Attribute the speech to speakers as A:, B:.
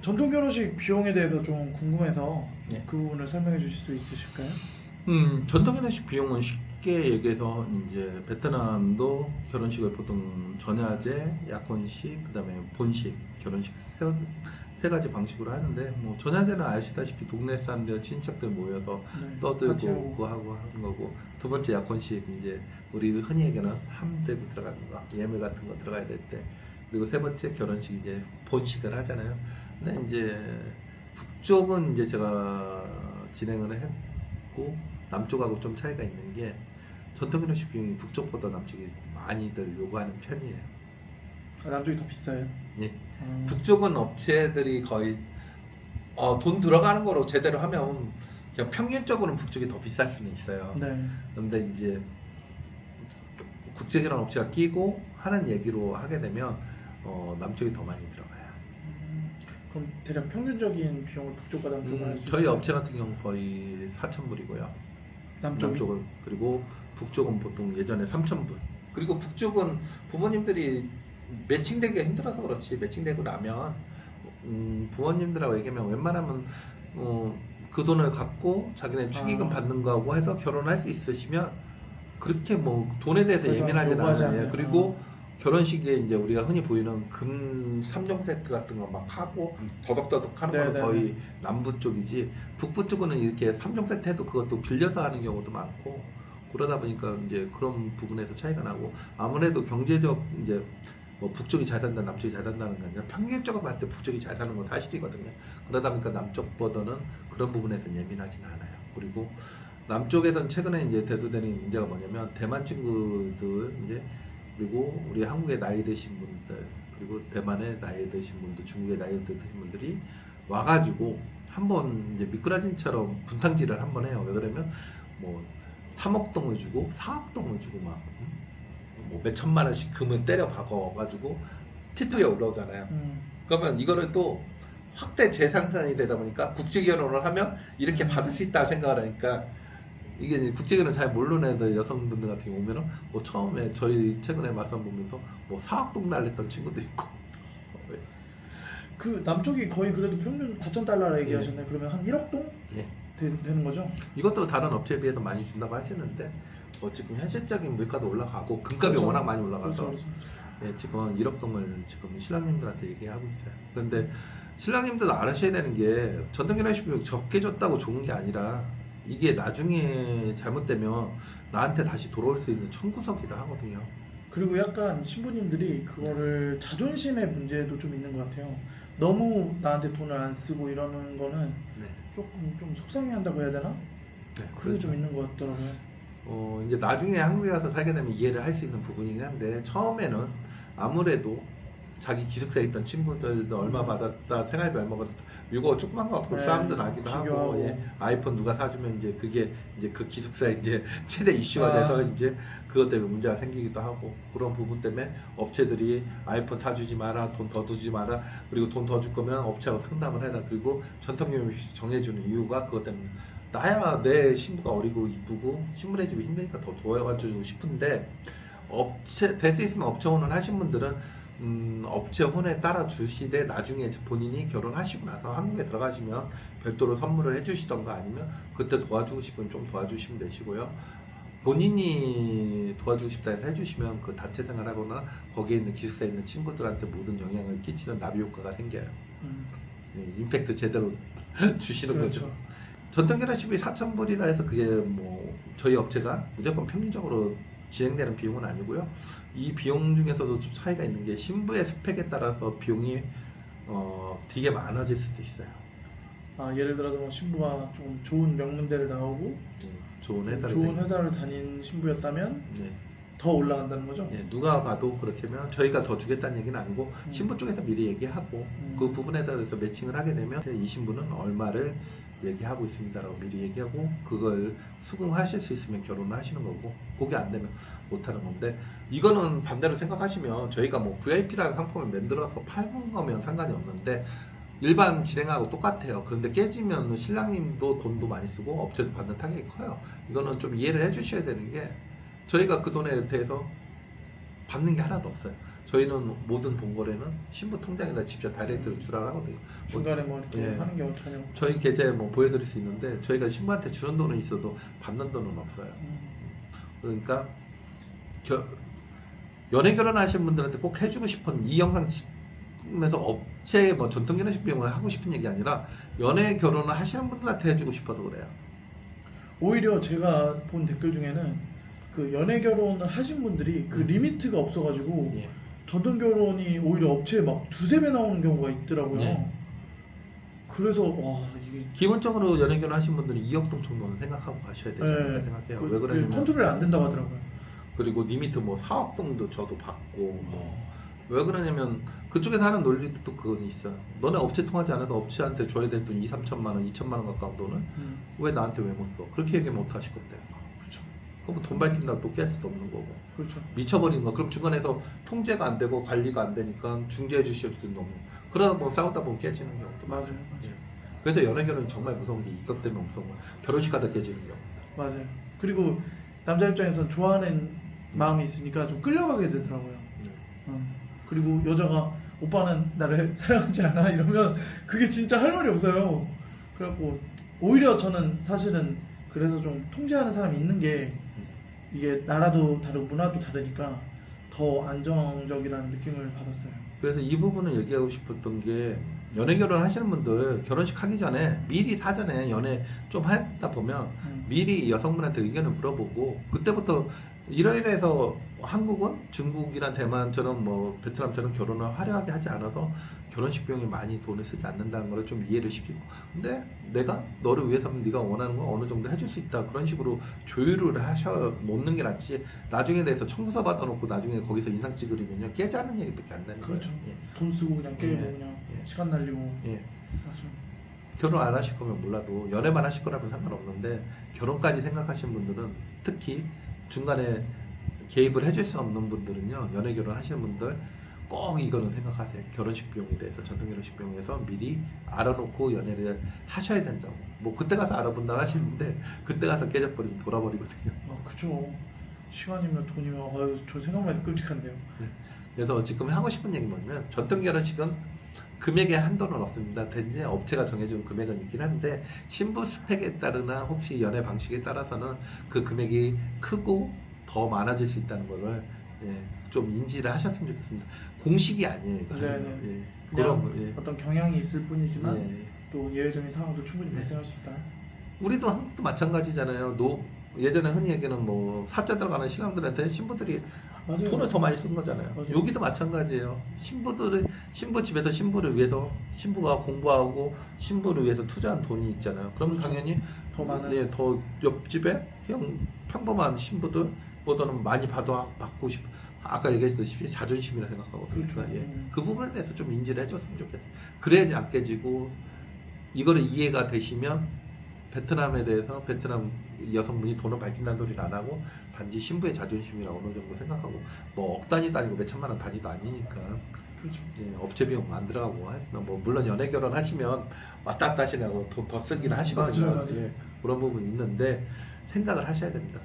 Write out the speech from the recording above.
A: 전통 결혼식 비용에 대해서 좀 궁금해서
B: 네.
A: 그 부분을 설명해 주실 수 있으실까요?
B: 전통 결혼식 비용은 쉽게 얘기해서 이제 베트남도 결혼식을 보통 전야제, 약혼식, 그다음에 본식 결혼식 세 가지 방식으로 하는데 뭐 전야제는 아시다시피 동네 사람들 친척들 모여서
A: 네,
B: 떠들고
A: 파티하고.
B: 그거 하고 하는 거고, 두 번째 약혼식 이제 우리 흔히 얘기하는 함대부 들어가는 거, 예물 같은 거 들어가야 될 때, 그리고 세 번째 결혼식 이제 본식을 하잖아요. 근데 이제 북쪽은 이제 제가 진행을 했고 남쪽하고 좀 차이가 있는 게 전통 결혼식 비용이 북쪽보다 남쪽이 많이들 요구하는 편이에요.
A: 아, 남쪽이 더 비싸요?
B: 예.
A: 아,
B: 북쪽은 업체들이 거의 돈 들어가는 거로 제대로 하면 그냥 평균적으로는 북쪽이 더 비쌀 수는 있어요.
A: 네.
B: 근데 이제 국제결혼 업체가 끼고 하는 얘기로 하게 되면 남쪽이 더 많이 들어가요.
A: 그럼 대략 평균적인 비용을 북쪽과 남쪽을 알 수
B: 저희
A: 있어요?
B: 업체 같은 경우 거의 4,000불이고요.
A: 남쪽이?
B: 남쪽은, 그리고 북쪽은 보통 예전에 3,000불. 그리고 북쪽은 부모님들이 매칭되기가 힘들어서 그렇지, 매칭되고 나면 부모님들하고 얘기하면 웬만하면 그 돈을 갖고 자기네 축의금 받는 거하고 해서 결혼할 수 있으시면 그렇게 뭐 돈에 대해서
A: 그래서
B: 예민하지는
A: 요구하지
B: 않아요.
A: 않아요.
B: 그리고 결혼식에 이제 우리가 흔히 보이는 금 3종 세트 같은 거 막 하고 더덕더덕 하는 거는
A: 네네네.
B: 거의 남부 쪽이지, 북부 쪽은 이렇게 3종 세트 해도 그것도 빌려서 하는 경우도 많고, 그러다 보니까 이제 그런 부분에서 차이가 나고, 아무래도 경제적 이제 뭐 북쪽이 잘 산다 남쪽이 잘 산다는 게 아니라 평균적으로 봤을 때 북쪽이 잘 사는 건 사실이거든요. 그러다 보니까 남쪽보다는 그런 부분에서 예민하지는 않아요. 그리고 남쪽에선 최근에 이제 대두되는 문제가 뭐냐면 대만 친구들 이제, 그리고 우리 한국에 나이 드신 분들, 그리고 대만에 나이 드신 분들, 중국에 나이 드신 분들이 와가지고 한번 이제 미꾸라지처럼 분탕질을 한번 해요. 왜 그러면 뭐 3억 동을 주고 4억 동을 주고 막 뭐 몇천만 원씩 금을 때려 박아가지고 티투에 올라오잖아요. 그러면 이거를 또 확대 재생산이 되다 보니까 국제결혼을 하면 이렇게 받을 수 있다 생각을 하니까, 이게 이제 국제결혼 잘 모르는 애들 여성분들 같은 경우 오면은 뭐 처음에 저희 최근에 맞선 보면서 뭐 4억 동 날렸던 친구도 있고.
A: 그 남쪽이 거의 그래도 평균 4,000달러 얘기하셨네. 그러면 한 1억 동
B: 예.
A: 되는 거죠?
B: 이것도 다른 업체에 비해서 많이 준다고 하시는데 지금 현실적인 물가도 올라가고 금값이
A: 그렇죠.
B: 워낙 많이 올라가서
A: 그렇죠.
B: 예, 지금 1억 동을 지금 신랑님들한테 얘기하고 있어요. 그런데 신랑님들도 알아셔야 되는 게 전통결혼식 비용 적게 줬다고 좋은 게 아니라 이게 나중에 잘못되면 나한테 다시 돌아올 수 있는 청구서기도 하거든요.
A: 그리고 약간 신부님들이 그거를 자존심의 문제도 좀 있는 것 같아요. 너무 나한테 돈을 안 쓰고 이러는 거는
B: 네.
A: 조금 좀 속상해한다고 해야 되나?
B: 네,
A: 그게 좀 있는 것 같더라고요.
B: 이제 나중에 한국에 가서 살게 되면 이해를 할 수 있는 부분이긴 한데, 처음에는 아무래도 자기 기숙사에 있던 친구들도 얼마 받았다, 생활비 얼마 받았다, 이거 조그만 거 갖고
A: 네,
B: 싸움도 나기도
A: 비교하고.
B: 하고, 예, 아이폰 누가 사주면 이제 그게 이제 그 기숙사에 이제 최대 이슈가
A: 아.
B: 돼서 이제 그것 때문에 문제가 생기기도 하고, 그런 부분 때문에 업체들이 아이폰 사주지 마라, 돈 더 주지 마라, 그리고 돈 더 줄 거면 업체하고 상담을 해라. 그리고 전통교육 정해주는 이유가 그것 때문에, 나야 내 신부가 어리고 이쁘고 신부네 집이 힘드니까 더 도와주고 싶은데, 업체 될 수 있으면 업체 혼을 하신 분들은 업체 혼에 따라 주시되 나중에 본인이 결혼하시고 나서 한국에 들어가시면 별도로 선물을 해주시던가, 아니면 그때 도와주고 싶으면 좀 도와주시면 되시고요. 본인이 도와주고 싶다 해서 해주시면 그 단체 생활하거나 거기에 있는 기숙사에 있는 친구들한테 모든 영향을 끼치는 나비 효과가 생겨요. 예, 임팩트 제대로 주시는
A: 그렇죠.
B: 거죠. 전통 결혼식비 4,000불이라 해서 그게 뭐 저희 업체가 무조건 평균적으로 진행되는 비용은 아니고요. 이 비용 중에서도 좀 차이가 있는 게 신부의 스펙에 따라서 비용이 되게 많아질 수도 있어요.
A: 아, 예를 들어서 뭐 신부가 좀 좋은 명문대를 나오고
B: 예, 좋은 회사를
A: 좋은 회사를 다닌 신부였다면
B: 예,
A: 더 올라간다는 거죠?
B: 예, 누가 봐도 그렇게 하면 저희가 더 주겠다는 얘기는 아니고 신부 쪽에서 미리 얘기하고 그 부분에 대해서 매칭을 하게 되면 이 신부는 얼마를 얘기하고 있습니다라고 미리 얘기하고 그걸 수긍하실 수 있으면 결혼을 하시는 거고, 그게 안 되면 못 하는 건데, 이거는 반대로 생각하시면 저희가 뭐 VIP라는 상품을 만들어서 파는 거면 상관이 없는데 일반 진행하고 똑같아요. 그런데 깨지면 신랑님도 돈도 많이 쓰고 업체도 받는 타격이 커요. 이거는 좀 이해를 해 주셔야 되는 게, 저희가 그 돈에 대해서 받는 게 하나도 없어요. 저희는 모든 본거래는 신부 통장에다 직접 다이렉트로 출하하거든요.
A: 중간에 뭐 이렇게
B: 예.
A: 하는 경우 전혀.
B: 저희 계좌에 뭐 보여드릴 수 있는데 저희가 신부한테 주는 돈은 있어도 받는 돈은 없어요. 그러니까 연애 결혼하신 분들한테 꼭 해주고 싶은 이 영상 에서 업체 뭐 전통결혼식 비용을 하고 싶은 얘기 아니라 연애 결혼을 하시는 분들한테 해주고 싶어서 그래요.
A: 오히려 제가 본 댓글 중에는 그 연애 결혼을 하신 분들이 그 리미트가 없어가지고
B: 예.
A: 전통 결혼이 오히려 업체에 막 두세 배 나오는 경우가 있더라고요.
B: 예.
A: 그래서 와 이게
B: 기본적으로 연애 결혼하신 분들은 2억 동 정도는 생각하고 가셔야 되지 않을까
A: 예.
B: 생각해요.
A: 그,
B: 왜 그러냐면
A: 컨트롤이 안 된다고 하더라고요.
B: 그리고 리미트 뭐 4억 동도 저도 받고 뭐 왜 그러냐면 그쪽에서 하는 논리도 또 그건 있어요. 너네 업체 통하지 않아서 업체한테 줘야 될 돈 2,3천만 원, 2천만 원 가까운 돈을 왜 나한테 왜 못 써? 그렇게 얘기 못 하실 건데.
A: 그렇죠.
B: 그러면 돈 밝힌다고 또 깰 수도 없는 거고.
A: 그렇죠.
B: 미쳐버리는 거. 그럼 중간에서 통제가 안 되고 관리가 안 되니까 중재해 주실 수도 없고. 그러다 보면 싸우다 보면 깨지는 경우도
A: 맞아요.
B: 많아요.
A: 맞아요.
B: 예. 그래서 연애 결혼이 정말 무서운 게 이것 때문에 무서운 거야. 결혼식 하다 깨지는 경우.
A: 맞아요. 그리고 남자 입장에선 좋아하는 마음이 있으니까 좀 끌려가게 되더라고요.
B: 네.
A: 그리고 여자가 오빠는 나를 사랑하지 않아 이러면 그게 진짜 할 말이 없어요. 그래갖고 오히려 저는 사실은 그래서 좀 통제하는 사람이 있는 게 이게 나라도 다르고 문화도 다르니까 더 안정적이라는 느낌을 받았어요.
B: 그래서 이 부분을 얘기하고 싶었던 게 연애 결혼 하시는 분들 결혼식 하기 전에 미리 사전에 연애 좀 하다 보면 미리 여성분한테 의견을 물어보고 그때부터 이러이러해서 한국은 중국이나 대만처럼 뭐 베트남처럼 결혼을 화려하게 하지 않아서 결혼식 비용이 많이 돈을 쓰지 않는다는 걸 좀 이해를 시키고 근데 내가 너를 위해서면 네가 원하는 건 어느 정도 해줄 수 있다 그런 식으로 조율을 하셔 놓는 게 낫지 나중에 대해서 청구서 받아놓고 나중에 거기서 인상 찍으려면요 깨자는 얘기밖에 안 되는
A: 그렇죠.
B: 거예요. 예.
A: 돈 쓰고 그냥 깨고
B: 예.
A: 그냥
B: 예.
A: 시간 날리고.
B: 예.
A: 맞아요.
B: 결혼 안 하실 거면 몰라도 연애만 하실 거라면 상관없는데 결혼까지 생각하시는 분들은 특히 중간에 개입을 해줄 수 없는 분들은요 연애 결혼 하시는 분들 꼭 이거는 생각하세요. 결혼식 비용에 대해서 전통 결혼식 비용에서 미리 알아놓고 연애를 하셔야 된다고. 뭐 그때 가서 알아본다 하시는데 그때 가서 깨져버리면 돌아버리거든요.
A: 그쵸. 시간이면 돈이면 아유 저 생각만 해도 끔찍한데요.
B: 그래서 지금 하고 싶은 얘기 뭐냐면 전통 결혼식은 금액에 한도는 없습니다. 대체 업체가 정해준 금액은 있긴 한데 신부 스펙에 따르나 혹시 연애 방식에 따라서는 그 금액이 크고 더 많아질 수 있다는 거를 좀 인지를 하셨으면 좋겠습니다. 공식이 아니에요. 이거.
A: 네네.
B: 예.
A: 그냥
B: 그럼
A: 어떤 경향이 있을 뿐이지만
B: 예.
A: 또 예외적인 상황도 충분히 발생할 수 있다.
B: 우리도 한국도 마찬가지잖아요. 예전에 흔히 얘기하는 뭐 사자 들어가는 신랑들한테 신부들이
A: 맞아요.
B: 돈을 더 많이 쓴 거잖아요.
A: 맞아요.
B: 여기도 마찬가지예요. 신부 집에서 신부를 위해서 신부가 공부하고 신부를 위해서 투자한 돈이 있잖아요. 그럼
A: 그렇죠.
B: 당연히
A: 더 많은.
B: 예, 더 옆집에 그냥 평범한 신부들보다는 많이 받고 싶. 아까 얘기했듯이 자존심이라 생각하거든요.
A: 그렇죠.
B: 그러니까 예, 그 부분에 대해서 좀 인지를 해줬으면 좋겠어요. 그래야지 안 깨지고 이거를 이해가 되시면 베트남에 대해서 베트남 여성분이 돈을 밝힌다는 소리를 안 하고 단지 신부의 자존심이라 어느 정도 생각하고 뭐 억 단위도 아니고 몇 천만 원 단위도 아니니까
A: 그렇죠.
B: 예, 업체 비용 안 들어가고 하지만 뭐 물론 연애 결혼 하시면 왔다 갔다 하시냐고 돈 더 쓰기는 하시거든요.
A: 맞아요.
B: 예, 그런 부분이 있는데 생각을 하셔야 됩니다.